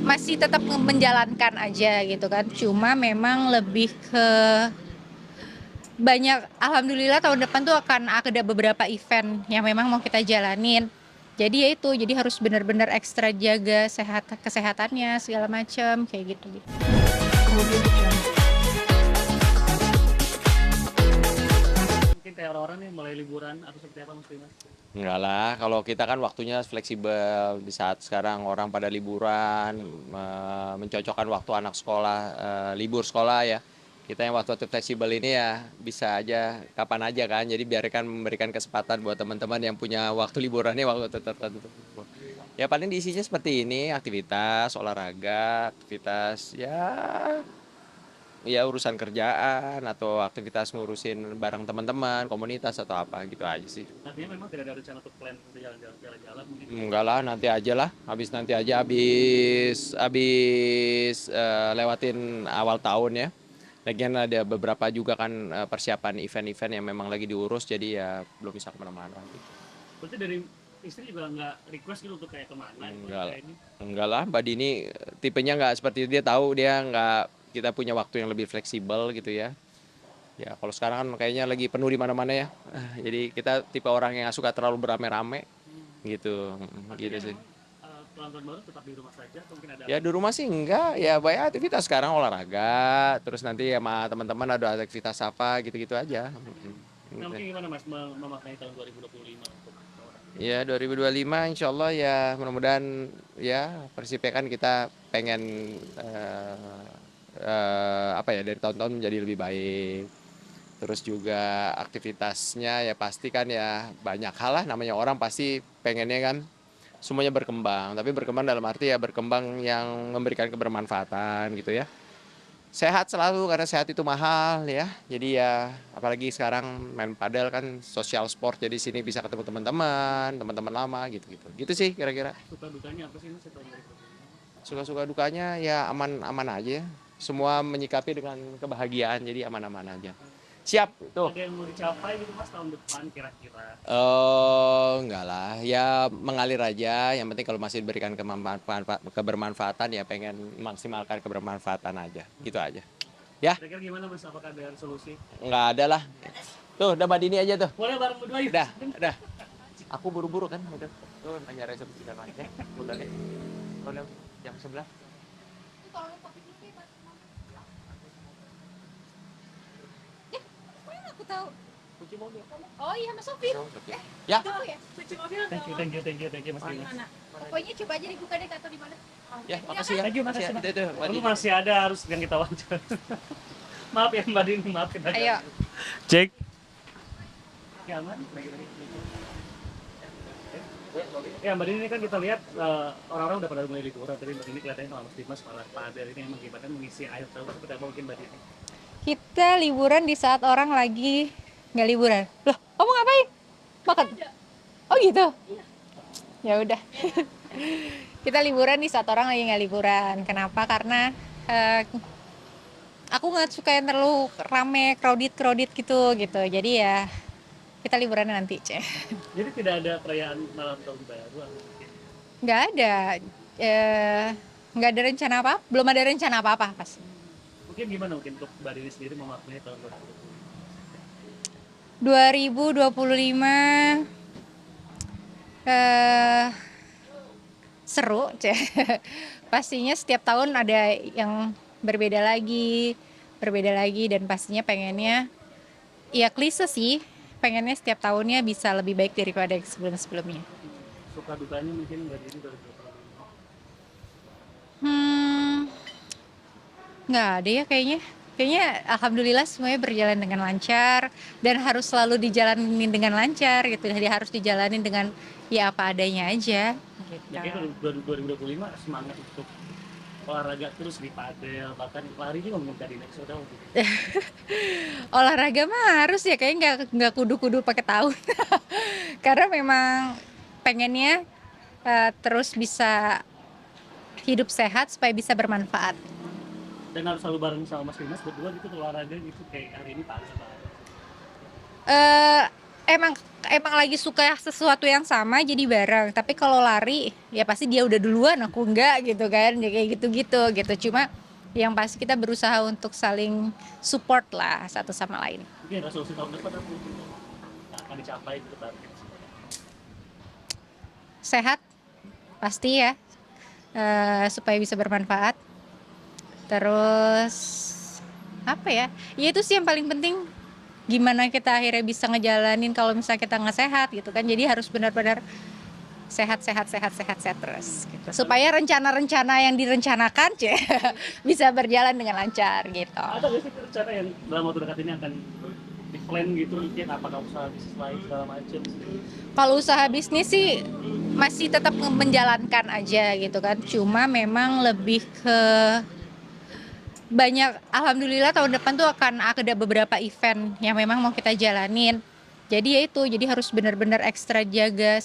masih tetap menjalankan aja gitu kan. Cuma memang lebih ke banyak, alhamdulillah tahun depan tuh akan ada beberapa event yang memang mau kita jalanin. Jadi ya itu, jadi harus benar-benar ekstra jaga kesehatannya segala macam kayak gitu. Mungkin kayak orang-orang nih mulai liburan atau seperti apa Mas Dimas? Enggak lah, kalau kita kan waktunya fleksibel. Di saat sekarang orang pada liburan, mencocokkan waktu anak sekolah, libur sekolah ya. Kita yang waktu-waktu fleksibel ini ya bisa aja, kapan aja kan. Jadi biarkan memberikan kesempatan buat teman-teman yang punya waktu liburannya waktu tertentu. Ya paling diisinya seperti ini, aktivitas, olahraga, aktivitas ya urusan kerjaan atau aktivitas ngurusin bareng teman-teman, komunitas atau apa gitu aja sih. Artinya memang tidak ada rencana untuk plan untuk jalan-jalan mungkin. Enggak lah, nanti aja lah. Habis lewatin awal tahun ya. Lagian ada beberapa juga kan persiapan event-event yang memang lagi diurus, jadi ya belum bisa kemana-mana gitu. Berarti dari istri juga nggak request gitu untuk kayak kemana gitu, Enggak lah. kayak ini. Enggak lah, Mbak Dini tipenya nggak seperti itu. Dia tahu dia nggak, kita punya waktu yang lebih fleksibel gitu ya. Ya kalau sekarang kan kayaknya lagi penuh di mana-mana ya. Jadi kita tipe orang yang nggak suka terlalu beramai-ramai gitu. Gitu Artinya sih. memang tahun baru tetap di rumah saja atau mungkin ada Ya di rumah sih enggak, ya banyak aktivitas sekarang olahraga, terus nanti sama teman-teman ada aktivitas apa gitu-gitu aja. nah, Gitu. mungkin gimana Mas memaknai tahun 2025 untuk orang? Ya 2025 insya Allah ya mudah-mudahan ya Persib kan kita pengen apa ya dari tahun-tahun menjadi lebih baik. Terus juga aktivitasnya ya pasti kan ya banyak hal lah, namanya orang pasti pengennya kan semuanya berkembang, tapi berkembang dalam arti ya berkembang yang memberikan kebermanfaatan gitu ya. Sehat selalu karena sehat itu mahal ya. Jadi ya apalagi sekarang main padel kan social sport, jadi sini bisa ketemu teman-teman, teman-teman lama gitu-gitu. Gitu sih kira-kira. Suka dukanya apa sih Mas tahun 2025? Suka-suka dukanya ya aman-aman aja. Semua menyikapi dengan kebahagiaan, jadi aman-aman aja. Siap tuh. Ada yang mau dicapai gitu Mas tahun depan kira-kira? Oh, enggak lah. Ya mengalir aja. Yang penting kalau masih diberikan kebermanfaatan ya pengen maksimalkan kebermanfaatan aja. Gitu aja. Ya, Kira-kira gimana Mas, apakah ada solusi? enggak ada lah. Tuh, udah Mbak Dini aja tuh. Boleh bareng berdua yuk. Udah. Aku buru-buru kan. Udah. Tuh, nanya resepsi dan lainnya. Udah deh. Udah jam 11. Aku tahu. Kunci mobil. Oh iya Mas Sofir. Ya. Tahu ya? Thank you Mas Di Dimas. mana? Pokoknya coba aja dibuka deh atau di mana. Ya, makasih ya. Thank you, makasih, Ya, Mbak. itu, Mbak Lalu Dini. masih ada harus yang kita wawancara. Maaf ya Mbak Dini, maaf kita. Ayo. Cek. Ya, Mbak. Ya Mbak Dini, ini kan kita lihat orang-orang udah pada mulai liburan. Tadi Mbak Dini kelihatannya kalau Mas Dimas malah padel ini emang gimana mengisi akhir tahun seperti apa mungkin Mbak Dini? Kita liburan di saat orang lagi nggak liburan. Loh, kamu ngapain? Makan. Oh gitu. Ya udah. Kita liburan di saat orang lagi nggak liburan. Kenapa? Karena aku nggak suka yang terlalu rame, crowded gitu. Jadi ya kita liburan nanti, Ceh. Jadi tidak ada perayaan malam tahun baru atau mungkin? Nggak ada. Eh, nggak ada rencana apa? Belum ada rencana apa-apa pasti. Mungkin gimana mungkin untuk Mbak Dini sendiri memaknai tahun 2020? 2025 eh seru, Ceh. Pastinya setiap tahun ada yang berbeda lagi dan pastinya pengennya ya klise sih, pengennya setiap tahunnya bisa lebih baik daripada yang sebelum-sebelumnya. Suka dukanya mungkin Mbak Dini 2025? Hmm, nggak ada ya kayaknya. Kayaknya alhamdulillah semuanya berjalan dengan lancar dan harus selalu dijalanin dengan lancar gitu. Jadi harus dijalanin dengan ya apa adanya aja gitu. Ya kayaknya 2025 semangat untuk olahraga terus di padel, bahkan lari juga mungkin tadi next udah gitu. Olahraga mah harus ya kayaknya nggak kudu-kudu pakai tahun. Karena memang pengennya terus bisa hidup sehat supaya bisa bermanfaat. Dan harus selalu bareng sama Mas Dimas berdua gitu olahraga gitu kayak hari ini padel. Eh emang emang lagi suka sesuatu yang sama jadi bareng, tapi kalau lari ya pasti dia udah duluan aku enggak gitu kan, ya kayak gitu-gitu gitu. Cuma yang pasti kita berusaha untuk saling support lah satu sama lain. Mungkin resolusi tahun depan apa yang akan dicapai gitu target. Sehat pasti ya, supaya bisa bermanfaat. Terus apa ya, ya itu sih yang paling penting, gimana kita akhirnya bisa ngejalanin kalau misalnya kita nggak sehat gitu kan. Jadi harus benar-benar sehat terus gitu. Supaya rencana-rencana yang direncanakan bisa berjalan dengan lancar gitu. Ada nggak sih rencana yang dalam waktu dekat ini akan di plan gitu, mungkin apakah usaha bisnis lain segala macam? Kalau usaha bisnis sih masih tetap menjalankan aja gitu kan. Cuma memang lebih ke banyak, alhamdulillah tahun depan tuh akan ada beberapa event yang memang mau kita jalanin. Jadi ya itu, jadi harus benar-benar ekstra jaga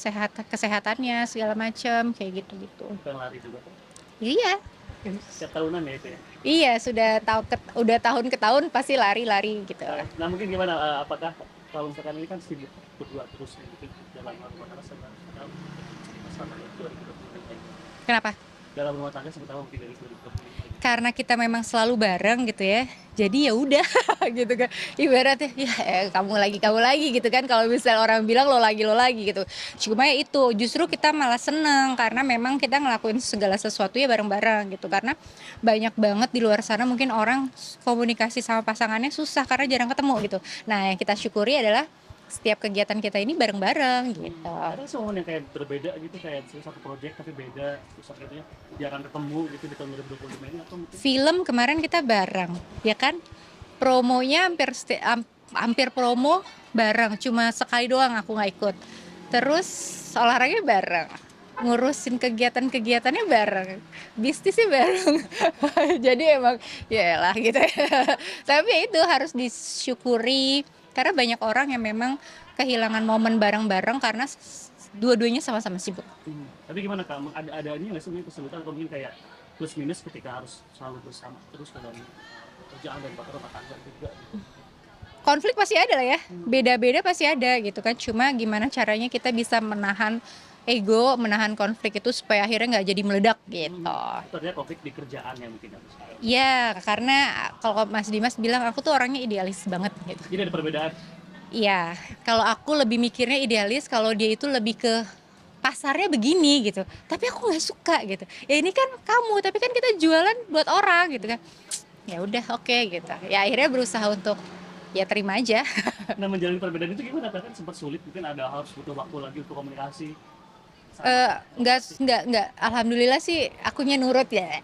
kesehatannya segala macam kayak gitu-gitu. Bukan lari juga kan? Iya. Setiap tahunan ya itu ya. Iya, udah tahun ke tahun pasti lari-lari gitu. Nah mungkin gimana, apakah kalau misalkan ini kan sibuk berdua terus ya, mungkin dalam rumah tangga sama itu Kenapa? dalam rumah tangga sebetulnya mungkin dari 2020 Karena kita memang selalu bareng gitu ya. Jadi ya udah gitu kan. Ibaratnya ya kamu lagi gitu kan, kalau misal orang bilang lo lagi gitu. Cuma ya itu, justru kita malah seneng karena memang kita ngelakuin segala sesuatu ya bareng-bareng gitu. Karena banyak banget di luar sana mungkin orang komunikasi sama pasangannya susah karena jarang ketemu gitu. Nah, yang kita syukuri adalah setiap kegiatan kita ini bareng-bareng gitu. ada sih momen yang kayak berbeda gitu, kayak satu project tapi beda, terus akhirnya jarang ketemu gitu di tahun 2025 ini, atau mungkin Film kemarin kita bareng, ya kan? Promonya hampir promo bareng, cuma sekali doang aku nggak ikut. Terus olahraganya bareng, ngurusin kegiatannya bareng, bisnisnya bareng. Jadi emang ya lah gitu ya. Tapi ya itu harus disyukuri karena banyak orang yang memang kehilangan momen bareng-bareng karena dua-duanya sama-sama sibuk. tapi gimana Kak, ada ini nggak sih mungkin kesulitan atau mungkin kayak plus minus ketika harus selalu bersama terus dalam kerjaan dan bahkan rumah tangga juga gitu. Konflik pasti ada lah ya, beda-beda pasti ada gitu kan. Cuma gimana caranya kita bisa menahan ego, menahan konflik itu supaya akhirnya nggak jadi meledak gitu. Ternyata konflik di kerjaan yang mungkin harus. Ya karena kalau Mas Dimas bilang aku tuh orangnya idealis banget gitu. Jadi ada perbedaan. Iya, kalau aku lebih mikirnya idealis, kalau dia itu lebih ke pasarnya begini gitu. Tapi aku nggak suka gitu. Ya ini kan kamu, tapi kan kita jualan buat orang gitu kan. Ya udah oke gitu. Ya akhirnya berusaha untuk ya terima aja. Nah menjalani perbedaan itu gimana Kak? Kan sempat sulit, mungkin ada harus butuh waktu lagi untuk komunikasi. Enggak, alhamdulillah sih akunya nurut ya.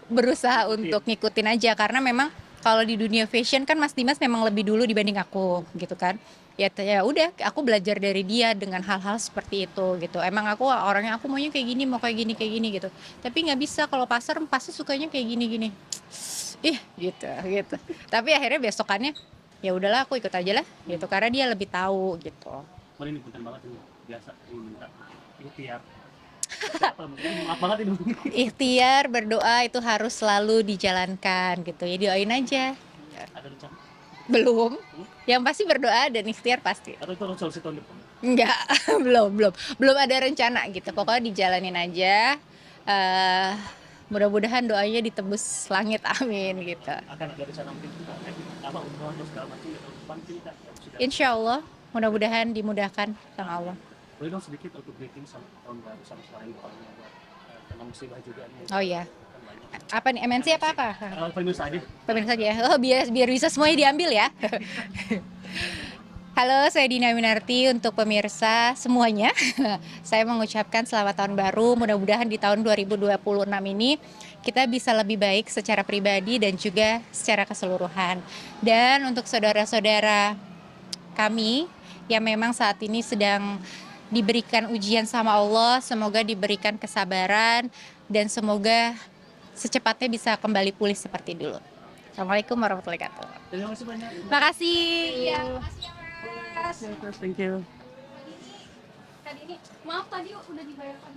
Berusaha untuk ngikutin aja karena memang kalau di dunia fashion kan Mas Dimas memang lebih dulu dibanding aku gitu kan. Ya udah, aku belajar dari dia dengan hal-hal seperti itu gitu. Emang aku orangnya aku maunya kayak gini, mau kayak gini gitu. Tapi nggak bisa, kalau pasar pasti sukanya kayak gini. Ih, gitu. Tapi akhirnya besokannya ya udahlah aku ikut aja lah gitu karena dia lebih tahu gitu. Ini bukan banget ini biasa ini minta ikhtiar. Maaf banget ini. Ikhtiar, berdoa itu harus selalu dijalankan gitu ya, doain aja. Ada rencana? Belum, yang pasti berdoa dan ikhtiar pasti. Atau itu resolusi tahun depan? Enggak, belum ada rencana gitu, pokoknya dijalanin aja. Mudah-mudahan doanya ditembus langit, amin gitu. Akan ada rencana mungkin kita apa umroh atau segala macam di tahun depan kita sudah. Insya Allah, mudah-mudahan dimudahkan sama Allah. Boleh dong sedikit untuk greeting sama tahun baru sama selain doanya buat kena musibah juga nih. Oh iya, Kan banyak. apa nih MNC apa? Pemirsa aja. Pemirsa aja, oh biar bisa semuanya diambil ya. Halo, saya Dina Winarti. Untuk pemirsa semuanya, saya mengucapkan selamat tahun baru. Mudah-mudahan di tahun 2026 ini kita bisa lebih baik secara pribadi dan juga secara keseluruhan. Dan untuk saudara-saudara kami yang memang saat ini sedang diberikan ujian sama Allah, semoga diberikan kesabaran dan semoga secepatnya bisa kembali pulih seperti dulu. Assalamualaikum warahmatullahi wabarakatuh. Terima kasih banyak. Makasih. Ya, makasih ya Mas. Thank you. Tadi ini, maaf tadi udah dibayarkan.